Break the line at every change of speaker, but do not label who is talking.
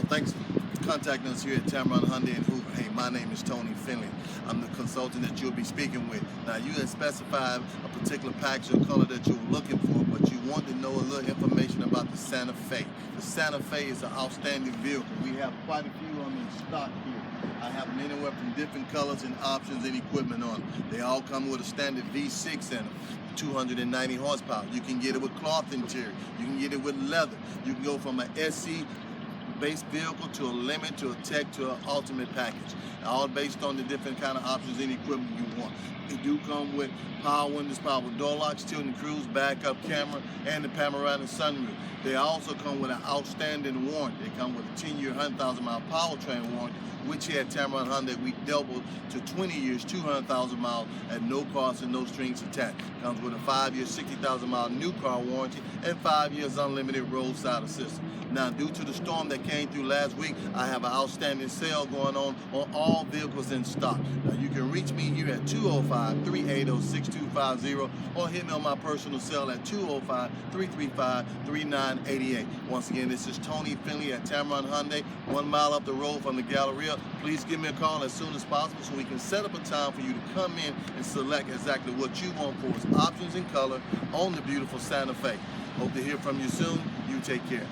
Thanks for contacting us here at Tameron Hyundai in Hoover. Hey, my name is Tony Finley. I'm the consultant that you'll be speaking with. Now, you had specified a particular package or color that you were looking for, but you want to know a little information about the Santa Fe. The Santa Fe is an outstanding vehicle. We have quite a few on in stock here. I have them anywhere from different colors and options and equipment on them. They all come with a standard V6 in them. 290 horsepower. You can get it with cloth interior. You can get it with leather. You can go from an SC base vehicle to a limit to a tech to an ultimate package, all based on the different kind of options and equipment you want. They do come with power windows, power door locks, tilting cruise, backup camera, and the panoramic sunroof. They also come with an outstanding warranty. They come with a 10-year, 100,000-mile powertrain warranty, which here at Tameron Hyundai we doubled to 20 years, 200,000 miles at no cost and no strings attached. Comes with a 5-year, 60,000-mile new car warranty and 5 years unlimited roadside assistance. Now, due to the storm that came through last week, I have an outstanding sale going on all vehicles in stock. Now, you can reach me here at 205-380-6250 or hit me on my personal cell at 205-335-3988. Once again, this is Tony Finley at Tameron Hyundai, 1 mile up the road from the Galleria. Please give me a call as soon as possible so we can set up a time for you to come in and select exactly what you want for its options and color on the beautiful Santa Fe. Hope to hear from you soon. You take care.